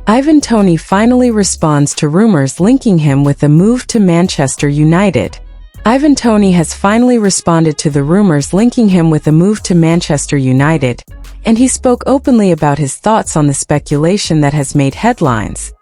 Ivan Toney finally responds to rumors linking him with a move to Manchester United. Ivan Toney has finally responded to the rumors linking him with a move to Manchester United, and he spoke openly about his thoughts on the speculation that has made headlines.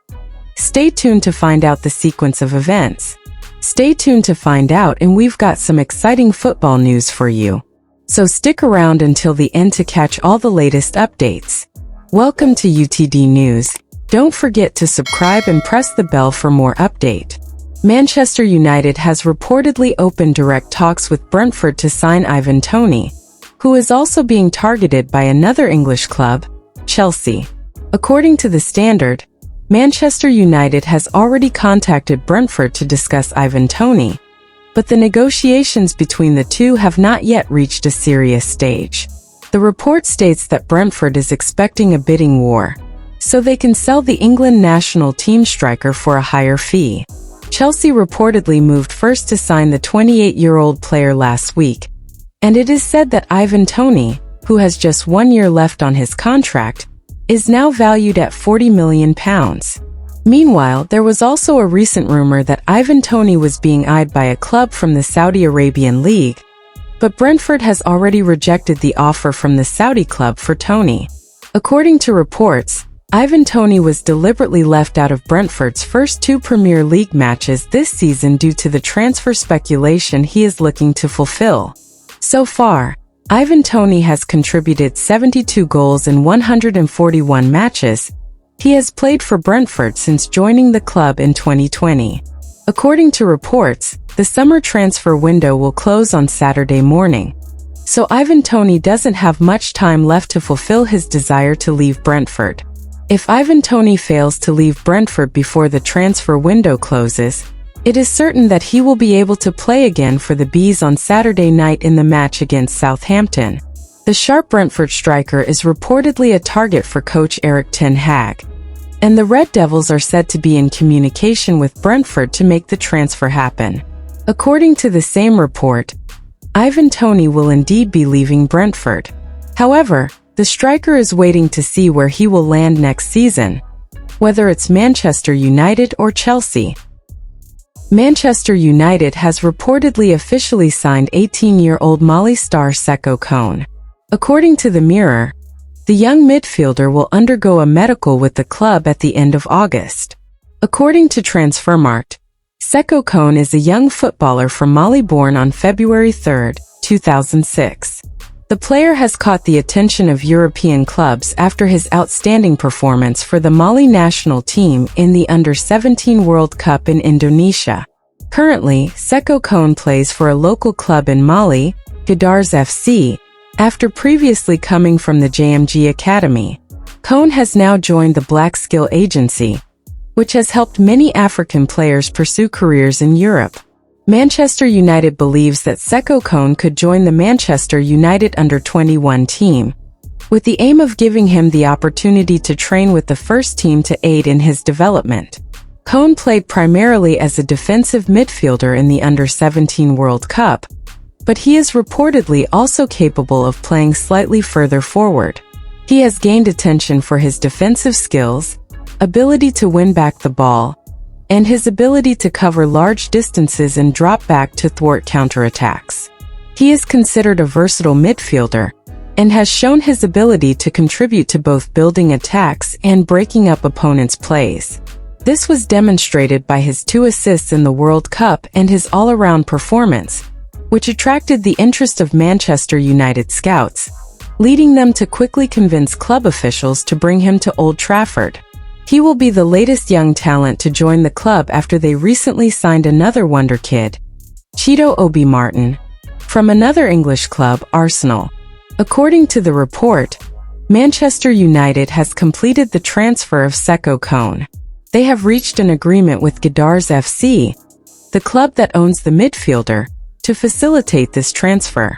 Stay tuned to find out the sequence of events. Stay tuned to find out, and we've got some exciting football news for you. So stick around until the end to catch all the latest updates. Welcome to UTD News. Don't forget to subscribe and press the bell for more update. Manchester United has reportedly opened direct talks with Brentford to sign Ivan Toney, who is also being targeted by another English club, Chelsea. According to The Standard, Manchester United has already contacted Brentford to discuss Ivan Toney, but the negotiations between the two have not yet reached a serious stage. The report states that Brentford is expecting a bidding war, so they can sell the England national team striker for a higher fee. Chelsea reportedly moved first to sign the 28-year-old player last week, and it is said that Ivan Toney, who has just 1 year left on his contract, is now valued at £40 million. Meanwhile, there was also a recent rumor that Ivan Toney was being eyed by a club from the Saudi Arabian League, but Brentford has already rejected the offer from the Saudi club for Toney. According to reports, Ivan Toney was deliberately left out of Brentford's first 2 Premier League matches this season due to the transfer speculation he is looking to fulfill. So far, Ivan Toney has contributed 72 goals in 141 matches. He has played for Brentford since joining the club in 2020. According to reports, the summer transfer window will close on Saturday morning, so Ivan Toney doesn't have much time left to fulfill his desire to leave Brentford. If Ivan Toney fails to leave Brentford before the transfer window closes, it is certain that he will be able to play again for the Bees on Saturday night in the match against Southampton. The sharp Brentford striker is reportedly a target for coach Erik Ten Hag, and the Red Devils are said to be in communication with Brentford to make the transfer happen. According to the same report, Ivan Toney will indeed be leaving Brentford. However, the striker is waiting to see where he will land next season, whether it's Manchester United or Chelsea. Manchester United has reportedly officially signed 18-year-old Mali star Sekou Kone. According to the Mirror, the young midfielder will undergo a medical with the club at the end of August. According to Transfermarkt, Sekou Kone is a young footballer from Mali born on February 3, 2006. The player has caught the attention of European clubs after his outstanding performance for the Mali national team in the Under-17 World Cup in Indonesia. Currently, Sekou Kone plays for a local club in Mali, Midfielders FC, after previously coming from the JMG Academy. Kone has now joined the Black Skill Agency, which has helped many African players pursue careers in Europe. Manchester United believes that Sekou Kone could join the Manchester United Under-21 team, with the aim of giving him the opportunity to train with the first team to aid in his development. Kone played primarily as a defensive midfielder in the Under-17 World Cup, but he is reportedly also capable of playing slightly further forward. He has gained attention for his defensive skills, ability to win back the ball, and his ability to cover large distances and drop back to thwart counterattacks. He is considered a versatile midfielder, and has shown his ability to contribute to both building attacks and breaking up opponents' plays. This was demonstrated by his 2 assists in the World Cup and his all-around performance, which attracted the interest of Manchester United scouts, leading them to quickly convince club officials to bring him to Old Trafford. He will be the latest young talent to join the club after they recently signed another wonder kid, Cheeto Obi-Martin, from another English club, Arsenal. According to the report, Manchester United has completed the transfer of Sekou Kone. They have reached an agreement with Midfielders FC, the club that owns the midfielder, to facilitate this transfer.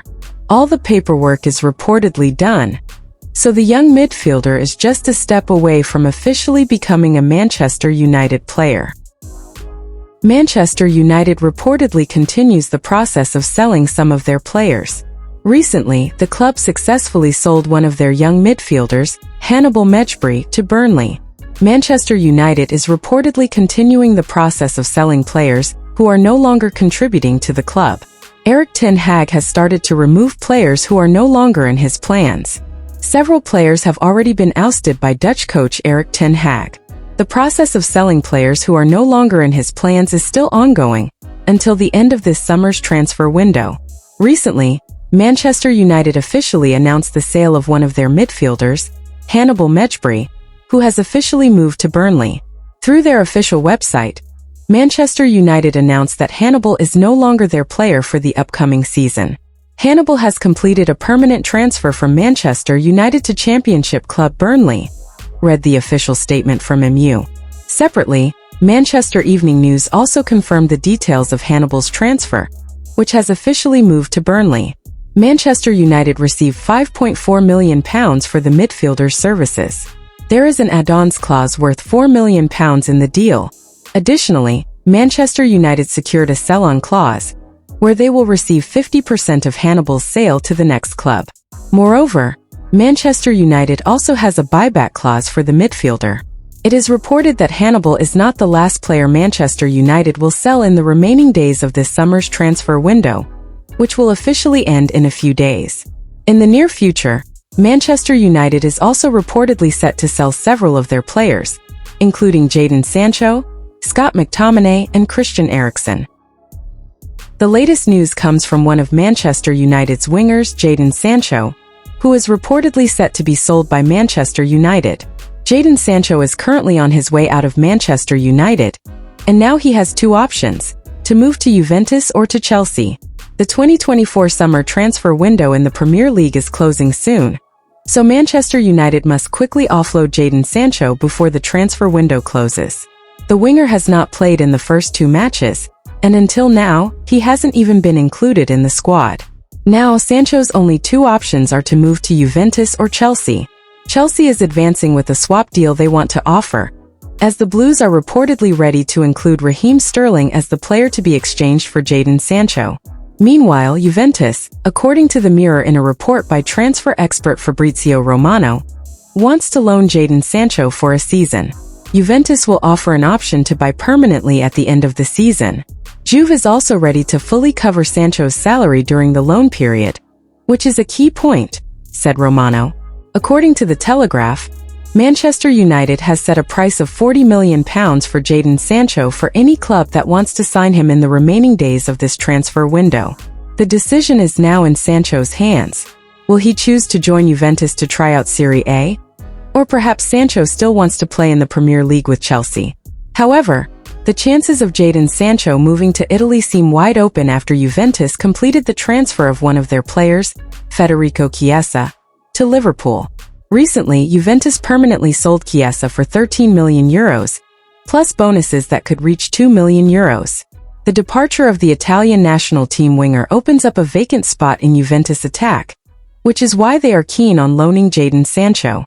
All the paperwork is reportedly done, so the young midfielder is just a step away from officially becoming a Manchester United player. Manchester United reportedly continues the process of selling some of their players. Recently, the club successfully sold one of their young midfielders, Hannibal Mejbri, to Burnley. Manchester United is reportedly continuing the process of selling players who are no longer contributing to the club. Erik Ten Hag has started to remove players who are no longer in his plans. Several players have already been ousted by Dutch coach Erik Ten Hag. The process of selling players who are no longer in his plans is still ongoing until the end of this summer's transfer window. Recently, Manchester United officially announced the sale of one of their midfielders, Hannibal Mejbri, who has officially moved to Burnley. Through their official website, Manchester United announced that Hannibal is no longer their player for the upcoming season. Hannibal has completed a permanent transfer from Manchester United to Championship club Burnley, read the official statement from MU. Separately, Manchester Evening News also confirmed the details of Hannibal's transfer, which has officially moved to Burnley. Manchester United received £5.4 million for the midfielder's services. There is an add-ons clause worth £4 million in the deal. Additionally, Manchester United secured a sell-on clause, where they will receive 50% of Hannibal's sale to the next club. Moreover, Manchester United also has a buyback clause for the midfielder. It is reported that Hannibal is not the last player Manchester United will sell in the remaining days of this summer's transfer window, which will officially end in a few days. In the near future, Manchester United is also reportedly set to sell several of their players, including Jadon Sancho, Scott McTominay, and Christian Eriksen. The latest news comes from one of Manchester United's wingers, Jadon Sancho, who is reportedly set to be sold by Manchester United. Jadon Sancho is currently on his way out of Manchester United, and now he has two options: to move to Juventus or to Chelsea. The 2024 summer transfer window in the Premier League is closing soon, so Manchester United must quickly offload Jadon Sancho before the transfer window closes. The winger has not played in the first two matches, and until now, he hasn't even been included in the squad. Now, Sancho's only two options are to move to Juventus or Chelsea. Chelsea is advancing with a swap deal they want to offer, as the Blues are reportedly ready to include Raheem Sterling as the player to be exchanged for Jadon Sancho. Meanwhile, Juventus, according to the Mirror in a report by transfer expert Fabrizio Romano, wants to loan Jadon Sancho for a season. Juventus will offer an option to buy permanently at the end of the season. Juve is also ready to fully cover Sancho's salary during the loan period, which is a key point, said Romano. According to The Telegraph, Manchester United has set a price of £40 million for Jadon Sancho for any club that wants to sign him in the remaining days of this transfer window. The decision is now in Sancho's hands. Will he choose to join Juventus to try out Serie A? Or perhaps Sancho still wants to play in the Premier League with Chelsea. However, the chances of Jadon Sancho moving to Italy seem wide open after Juventus completed the transfer of one of their players, Federico Chiesa, to Liverpool. Recently, Juventus permanently sold Chiesa for €13 million, plus bonuses that could reach €2 million. The departure of the Italian national team winger opens up a vacant spot in Juventus' attack, which is why they are keen on loaning Jadon Sancho.